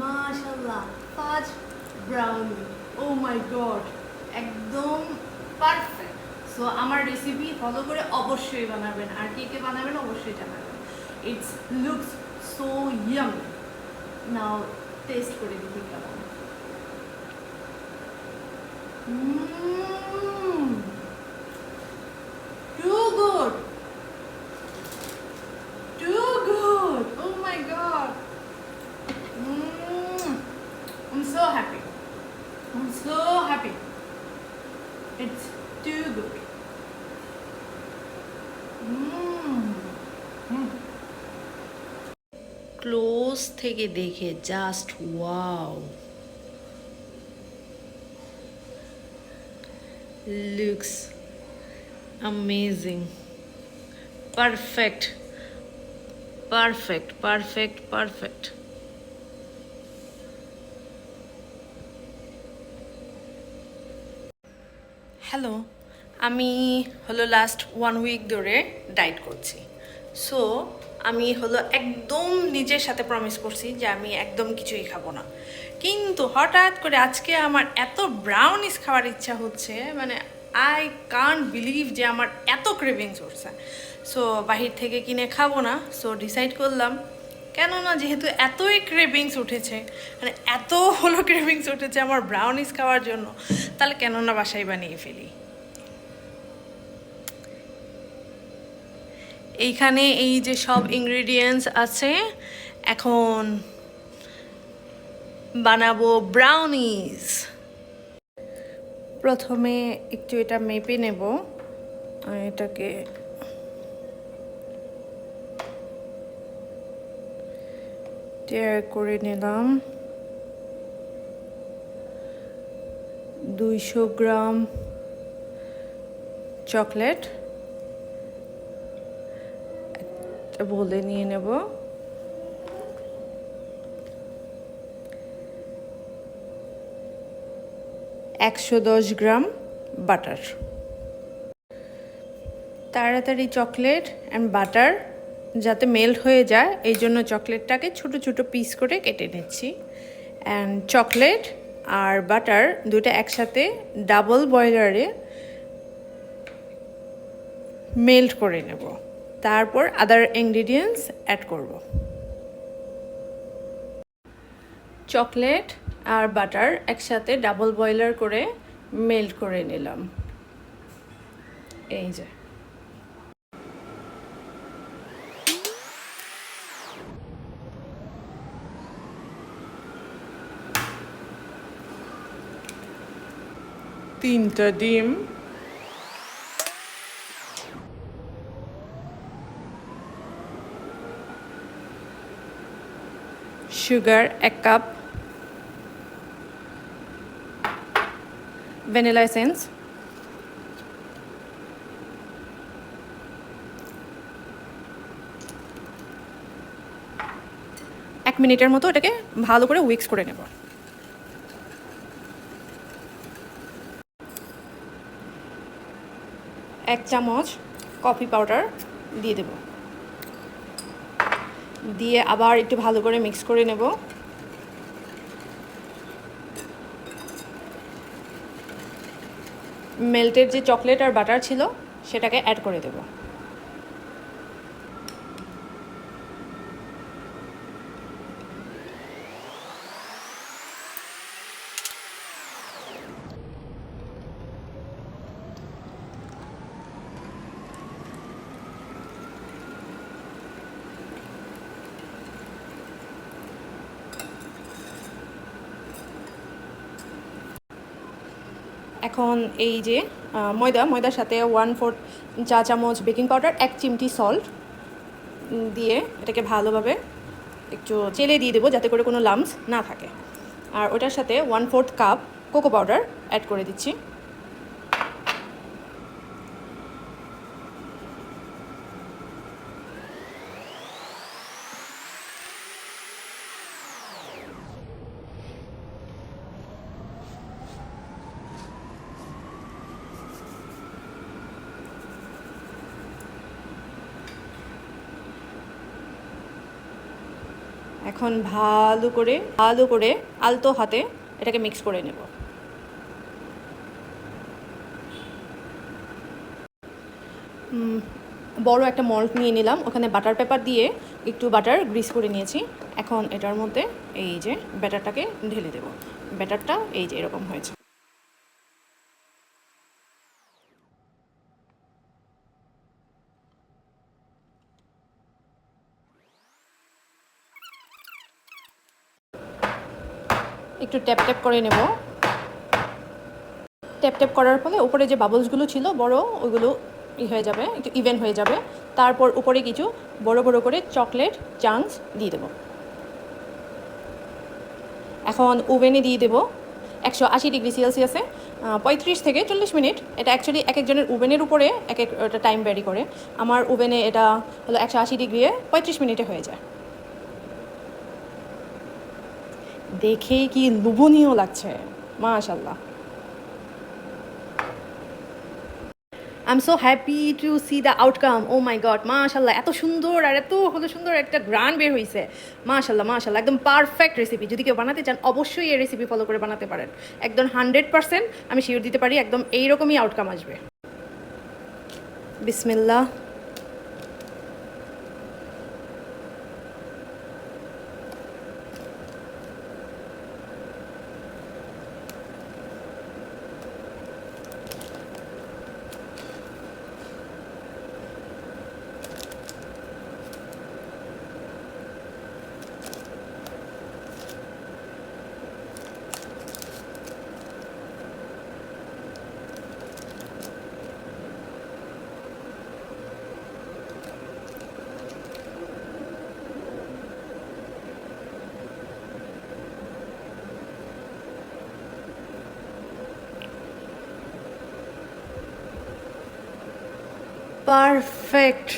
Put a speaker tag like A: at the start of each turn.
A: মাশাআল্লাহ, 5 brownie. Oh my God, একদম perfect. So আমার রেসিপি ফলো করে অবশ্যই বানাবেন, আর কে কে বানাবেন অবশ্যই জানাবেন। It's looks so yummy. Now taste করে দেখি কেমন। Too good, too good, oh my God. I'm so happy. I'm so happy. It's too good. Close থেকে দেখে just wow, looks amazing, perfect perfect perfect perfect. Hello, আমি last 1 week ধরে diet করছি। So আমি একদম নিজের সাথে প্রমিস করছি যে আমি একদম কিছুই খাবো না, কিন্তু হঠাৎ করে আজকে আমার এত ব্রাউনিস খাওয়ার ইচ্ছা হচ্ছে, মানে আই কান্ট বিলিভ যে আমার এত ক্রেভিংস উঠছে। সো বাহির থেকে কিনে খাবো না। সো ডিসাইড করলাম, কেননা যেহেতু এতই ক্রেভিংস উঠেছে, মানে এত ক্রেভিংস উঠেছে আমার ব্রাউনিস খাওয়ার জন্য, তাহলে কেন না বাসায় বানিয়ে ফেলি। এইখানে এই যে সব ইনগ্রেডিয়েন্টস আছে, এখন বানাবো ব্রাউনিজ। প্রথমে একটু এটা মেপে নেব, এটাকে টেয়ার করে নিলাম। 200 গ্রাম চকলেট বলে নিয়ে নেব। 110 গ্রাম বাটার। তাড়াতাড়ি চকলেট অ্যান্ড বাটার যাতে মেল্ট হয়ে যায়, এই জন্য চকলেটটাকে ছোট ছোট পিস করে কেটে নিচ্ছি। অ্যান্ড চকলেট আর বাটার দুটো একসাথে ডাবল বয়লারে মেল্ট করে নেব, তারপর আদার ইনগ্রিডিয়েন্টস অ্যাড করব। চকলেট আর বাটার একসাথে ডাবল বয়লার করে মেল্ট করে নিলাম। এই যে তিনটা ডিম, সুগার 1 কাপ, ভ্যানিলা এসেন্স, এক মিনিটের মতো এটাকে ভালো করে উইক্স করে নেব। এক চামচ কফি পাউডার দিয়ে দেব, দিয়ে আবার একটু ভালো করে মিক্স করে নেব। মেল্টের যে চকলেট আর বাটার ছিল সেটাকে অ্যাড করে দেব। এখন এই যে ময়দার সাথে 1/4 চা চামচ বেকিং পাউডার, 1 চিমটি সল্ট দিয়ে এটাকে ভালোভাবে একটু চেলে দিয়ে দেবো যাতে করে কোনো লাম্পস না থাকে। আর ওটার সাথে 1/4 কাপ কোকো পাউডার অ্যাড করে দিচ্ছি। এখন ভালো করে আলতো হাতে এটাকে মিক্স করে নেব। বড় একটা মল্ট নিয়ে নিলাম, ওখানে বাটার পেপার দিয়ে একটু বাটার গ্রিস করে নিয়েছি। এখন এটার মধ্যে এই যে ব্যাটারটাকে ঢেলে দেব। ব্যাটারটা এই যে এরকম হয়েছে। একটু ট্যাপ ট্যাপ করে নেব। ট্যাপ ট্যাপ করার ফলে উপরে যে বাবলসগুলো ছিল বড়, ওইগুলো হয়ে যাবে, একটু ইভেন হয়ে যাবে। তারপর উপরে কিছু বড় বড় করে চকলেট চাঙ্কস দিয়ে দেবো। এখন ওভেনে দিয়ে দেবো 180 ডিগ্রি সেলসিয়াসে 35 থেকে 40 মিনিট। এটা অ্যাকচুয়ালি এক একজনের ওভেনের উপরে এক একটা টাইম ভ্যারি করে। আমার ওভেনে এটা হলো 180 ডিগ্রিয়ে 35 মিনিটে হয়ে যায়। দেখেই কি লোভনীয় লাগছে, মাশাআল্লাহ। I am so happy to see the outcome. Oh my God, মাশাল্লাহ, এত সুন্দর আর এত হলো সুন্দর একটা গ্রান বের হয়েছে। মাশাল্লাহ মাশাল্লাহ, একদম পারফেক্ট রেসিপি। যদি কেউ বানাতে চান অবশ্যই এই রেসিপি ফলো করে বানাতে পারেন। একদম 100% আমি শিওর দিতে পারি একদম এইরকমই আউটকাম আসবে। বিসমিল্লাহ। পারফেক্ট।